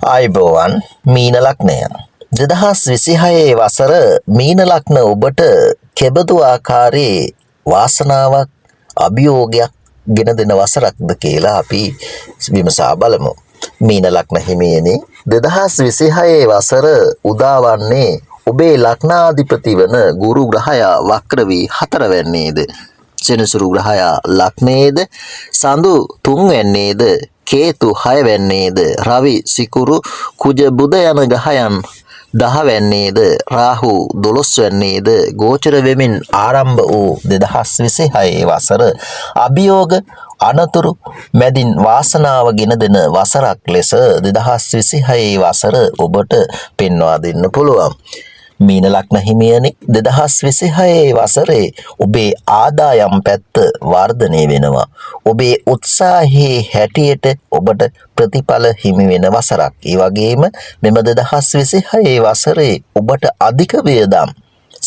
ආයුබෝවන් මීන ලග්නය 2026 වසර මීන ලග්න ඔබට කෙබඳු ආකාරයේ වාසනාවක් අභියෝගයක් ගෙන දෙන වසරක්ද කියලා අපි විමසා බලමු. මීන ලග්න හිමියනි 2026 වසර උදාවන්නේ ඔබේ ලග්නාධිපති වන ගුරු ග්‍රහයා වක්‍ර වී 4 වෙන්නේද, සෙනසුරු ග්‍රහයා ලග්නයේද, සඳු 3 වෙන්නේද, කේතු 6 වෙන්නේද, රවි සිකුරු කුජ බුධ යන ග්‍රහයන් 10 වෙන්නේද, රාහු 12 වෙන්නේද ගෝචර වෙමින් ආරම්භ වූ 2026 වසර අභියෝග අනතුරු මැදින් වාසනාව ගෙන දෙන වසරක් ලෙස 2026 වසර ඔබට පෙන්වා දෙන්න පුළුවන්. මීන ලග්න හිමියනි 2026 වසරේ ඔබේ ආදායම් පැත්ත වර්ධනය වෙනවා. ඔබේ උත්සාහයේ හැටියට ඔබට ප්‍රතිඵල හිමි වෙන වසරක්. ඒ වගේම මෙම 2026 වසරේ ඔබට අධික වියදම්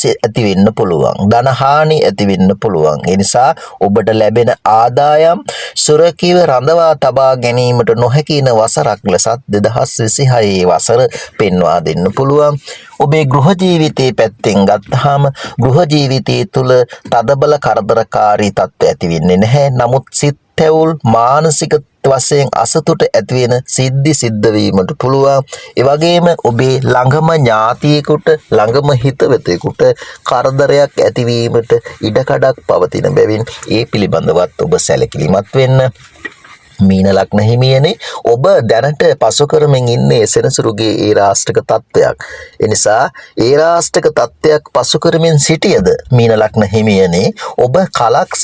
ඇති වෙන්න පුළුවන්. ධන හානි ඇති වෙන්න පුළුවන්. ඒ නිසා ඔබට ලැබෙන ආදායම් සුරකිව රඳවා තබා ගැනීමට නොහැකින වසරක් ලෙසත් 2026 වසර පෙන්වා දෙන්න පුළුවන්. ඔබේ ගෘහ ජීවිතයේ පැත්තෙන් ගත්තාම ගෘහ ජීවිතයේ තුල තදබල කරදරකාරී තත්ත්ව ඇති වෙන්නේ නැහැ. නමුත් සිත් තැවුල් මානසික වශයෙන් අසතුට ඇති වෙන සිද්ධ වීමට පුළුවන්. ඒ වගේම ඔබේ ළඟම ඥාතියෙකුට ළඟම හිතවතෙකුට කරදරයක් ඇතිවීමට ඉඩකඩක් පවතින බැවින් ඒ පිළිබඳවත් ඔබ සැලකිලිමත් වෙන්න. මීන ලග්න හිමියනි ඔබ දැනට පසු කරමින් ඉන්නේ සෙනසුරුගේ ඒ රාෂ්ටක තත්ත්වයක්. එනිසා ඒ රාෂ්ටක තත්ත්වයක් පසු කරමින් සිටියද මීන ලග්න හිමියනි ඔබ කලක්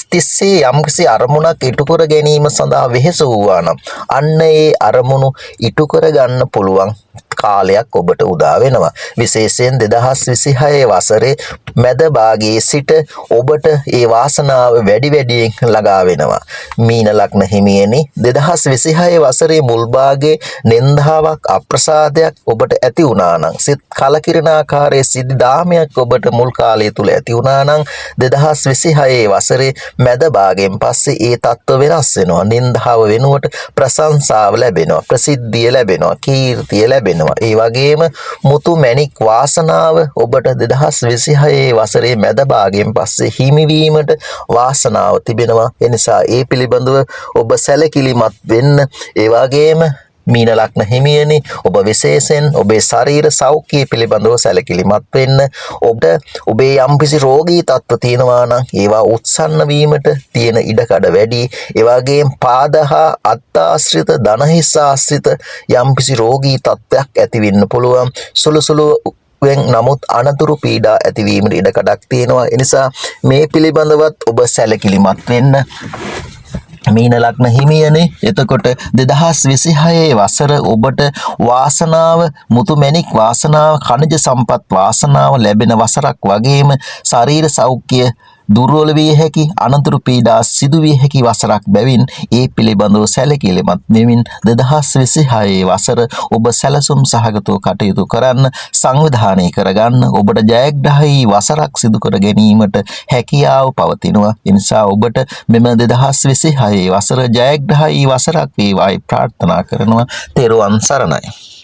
තිස්සේ යම්කිසි අරමුණක් ඉටු කර ගැනීම සඳහා වෙහෙස වූවා නම් අන්න ඒ අරමුණු ඉටු කර ගන්න පුළුවන් කාලයක් ඔබට උදා වෙනවා. විශේෂයෙන් 2026 වසරේ මැද භාගයේ සිට ඔබට ඒ වාසනාව වැඩි වැඩියෙන් ළඟා වෙනවා. මීන ලග්න හිමියනි 2026 වසරේ මුල් භාගයේ නින්දාවක් අප්‍රසාදයක් ඔබට ඇති වුණා නම්, සිත කලකිරෙන ආකාරයේ සිද්ධි දාමයක් ඔබට මුල් කාලය තුල ඇති වුණා නම් 2026 වසරේ මැද භාගයෙන් පස්සේ ඒ තත්ත්ව වෙනස් වෙනවා. නින්දාව වෙනුවට ප්‍රශංසාව ලැබෙනවා, ප්‍රසිද්ධිය ලැබෙනවා, කීර්තිය ලැබෙනවා. ඒ වගේම මුතු මැණික් වාසනාව ඔබට 2026 වසරේ මැද භාගයෙන් පස්සේ හිමිවීමට වාසනාව තිබෙනවා. එනිසා ඒ පිළිබඳව ඔබ සැලකිලිමත් වෙන්න. ඒ වගේම මීන ලග්න හිමියනි ඔබ විශේෂයෙන් ඔබේ ශරීර සෞඛ්‍යය පිළිබඳව සැලකිලිමත් වෙන්න. ඔබේ යම්කිසි රෝගී තත්ත්ව තියෙනවා නම් ඒවා උත්සන්න වීමට තියෙන ඉඩකඩ වැඩි. ඒ වගේම පාද හා අත් ආශ්‍රිත ධනහිස් ආශ්‍රිත යම්කිසි රෝගී තත්ත්වයක් ඇති වෙන්න පුළුවන්. සුළු නමුත් අනතුරු පීඩා ඇතිවීමට ඉඩකඩක් තියෙනවා. එනිසා මේ පිළිබඳවත් ඔබ සැලකිලිමත් වෙන්න. මීන ලග්න හිමියනි එතකොට 2026 වසර ඔබට වාසනාව මුතු මැණික් වාසනාව ඛනිජ සම්පත් වාසනාව ලැබෙන වසරක් වගේම ශරීර සෞඛ්‍ය දුර්වල විය හැකි අනතුරු පීඩා සිදු විය හැකි වසරක් බැවින් ඒ පිළිබඳව සැලකිලිමත් වෙමින් 2026 වසර ඔබ සැලසුම් සහගතව කටයුතු කරන්න, සංවිධානය කරගන්න. ඔබට ජයග්‍රහී වසරක් සිදු කර ගැනීමට හැකියාව පවතිනවා. ඒ නිසා ඔබට මෙම 2026 වසර ජයග්‍රහී වසරක් වේවායි ප්‍රාර්ථනා කරනවා. තෙරුවන් සරණයි.